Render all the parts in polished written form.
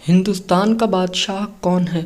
हिंदुस्तान का बादशाह कौन है?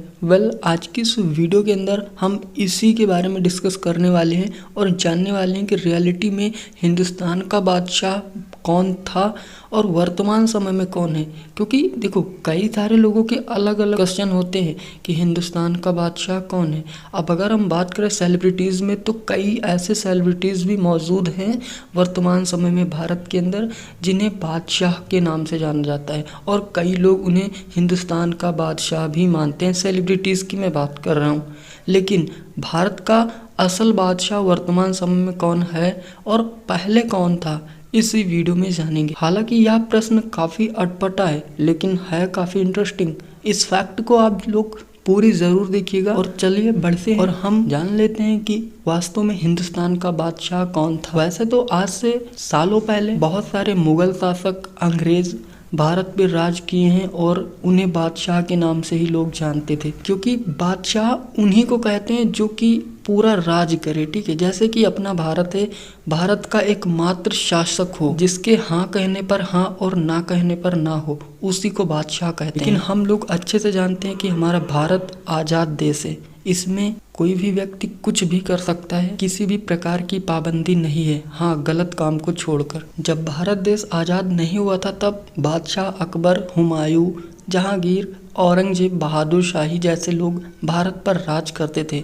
आज की इस वीडियो के अंदर हम इसी के बारे में डिस्कस करने वाले हैं और जानने वाले हैं कि रियलिटी में हिंदुस्तान का बादशाह कौन था और वर्तमान समय में कौन है। क्योंकि देखो, कई सारे लोगों के अलग अलग क्वेश्चन होते हैं कि हिंदुस्तान का बादशाह कौन है। अब अगर हम बात करें सेलिब्रिटीज़ में, तो कई ऐसे सेलिब्रिटीज़ भी मौजूद हैं वर्तमान समय में भारत के अंदर जिन्हें बादशाह के नाम से जाना जाता है और कई लोग उन्हें हिंदुस्तान का बादशाह भी मानते हैं। सेलिब्रिटीज़ की मैं बात कर रहा हूँ, लेकिन भारत का असल बादशाह वर्तमान समय में कौन है और पहले कौन था, इसी वीडियो में जानेंगे। हालांकि यह प्रश्न काफ़ी अटपटा है, लेकिन है काफ़ी इंटरेस्टिंग। इस फैक्ट को आप लोग पूरी ज़रूर देखिएगा। और चलिए बढ़ते हैं और हम जान लेते हैं कि वास्तव में हिंदुस्तान का बादशाह कौन था। वैसे तो आज से सालों पहले बहुत सारे मुगल शासक, अंग्रेज भारत पे राज किए हैं और उन्हें बादशाह के नाम से ही लोग जानते थे, क्योंकि बादशाह उन्हीं को कहते हैं जो कि पूरा राज करे। ठीक है, जैसे कि अपना भारत है, भारत का एकमात्र शासक हो जिसके हाँ कहने पर हाँ और ना कहने पर ना हो, उसी को बादशाह कहते हैं। लेकिन हम लोग अच्छे से जानते हैं कि हमारा भारत आज़ाद देश है, इसमें कोई भी व्यक्ति कुछ भी कर सकता है, किसी भी प्रकार की पाबंदी नहीं है, हाँ गलत काम को छोड़कर। जब भारत देश आज़ाद नहीं हुआ था तब बादशाह अकबर, हुमायूं, जहांगीर, औरंगजेब, बहादुर शाही जैसे लोग भारत पर राज करते थे,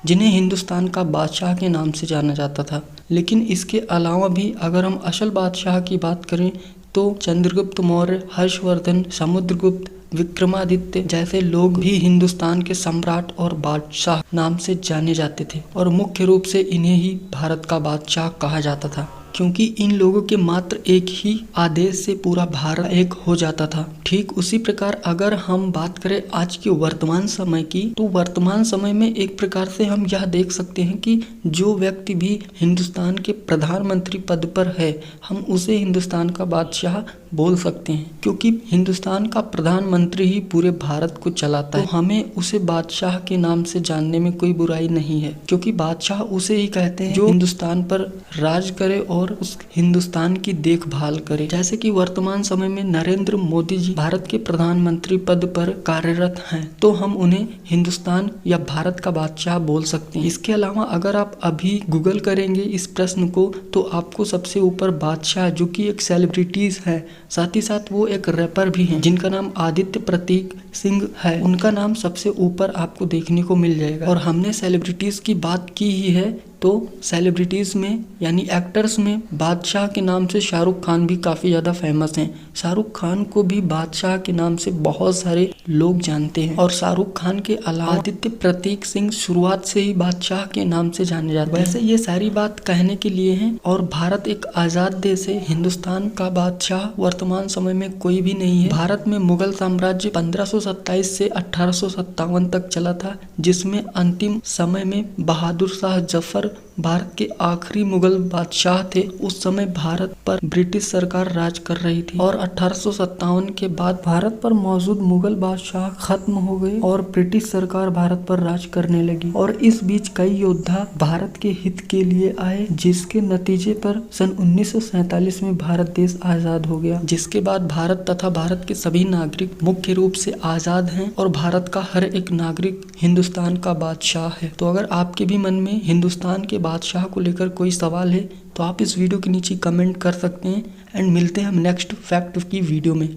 जिन्हें हिंदुस्तान का बादशाह के नाम से जाना जाता था। लेकिन इसके अलावा भी अगर हम असल बादशाह की बात करें तो चंद्रगुप्त मौर्य, हर्षवर्धन, समुद्रगुप्त, विक्रमादित्य जैसे लोग भी हिंदुस्तान के सम्राट और बादशाह नाम से जाने जाते थे और मुख्य रूप से इन्हें ही भारत का बादशाह कहा जाता था, क्योंकि इन लोगों के मात्र एक ही आदेश से पूरा भारत एक हो जाता था। ठीक उसी प्रकार अगर हम बात करें आज के वर्तमान समय की, तो वर्तमान समय में एक प्रकार से हम यह देख सकते हैं कि जो व्यक्ति भी हिंदुस्तान के प्रधानमंत्री पद पर है, हम उसे हिंदुस्तान का बादशाह बोल सकते हैं, क्योंकि हिंदुस्तान का प्रधानमंत्री ही पूरे भारत को चलाता है। तो हमें उसे बादशाह के नाम से जानने में कोई बुराई नहीं है, क्योंकि बादशाह उसे ही कहते हैं जो हिंदुस्तान पर राज करे और उस हिंदुस्तान की देखभाल करे। जैसे कि वर्तमान समय में नरेंद्र मोदी जी भारत के प्रधानमंत्री पद पर कार्यरत हैं, तो हम उन्हें हिंदुस्तान या भारत का बादशाह बोल सकते हैं। इसके अलावा अगर आप अभी गूगल करेंगे इस प्रश्न को, तो आपको सबसे ऊपर बादशाह, जो कि एक सेलिब्रिटीज है, साथ ही साथ वो एक रैपर भी हैं जिनका नाम आदित्य प्रतीक सिंह है, उनका नाम सबसे ऊपर आपको देखने को मिल जाएगा। और हमने सेलिब्रिटीज की बात की ही है, तो सेलिब्रिटीज में यानी एक्टर्स में बादशाह के नाम से शाहरुख खान भी काफ़ी ज़्यादा फेमस हैं। शाहरुख खान को भी बादशाह के नाम से बहुत सारे लोग जानते हैं। और शाहरुख खान के अलावा आदित्य प्रतीक सिंह शुरुआत से ही बादशाह के नाम से जाने जाते हैं। वैसे ये सारी बात कहने के लिए है, और भारत एक आज़ाद देश है, हिंदुस्तान का बादशाह वर्तमान समय में कोई भी नहीं है। भारत में मुगल साम्राज्य 1527 से 1857 तक चला था, जिसमें अंतिम समय में बहादुर शाह जफर भारत के आखिरी मुगल बादशाह थे। उस समय भारत पर ब्रिटिश सरकार राज कर रही थी और 1857 के बाद भारत पर मौजूद मुगल बादशाह खत्म हो गए और ब्रिटिश सरकार भारत पर राज करने लगी। और इस बीच कई योद्धा भारत के हित के लिए आए, जिसके नतीजे पर सन 1947 में भारत देश आजाद हो गया। जिसके बाद भारत तथा भारत के सभी नागरिक मुख्य रूप से आजाद हैं और भारत का हर एक नागरिक हिंदुस्तान का बादशाह है। तो अगर आपके भी मन में हिंदुस्तान के बादशाह को लेकर कोई सवाल है, तो आप इस वीडियो के नीचे कमेंट कर सकते हैं। एंड मिलते हैं हम नेक्स्ट फैक्ट की वीडियो में।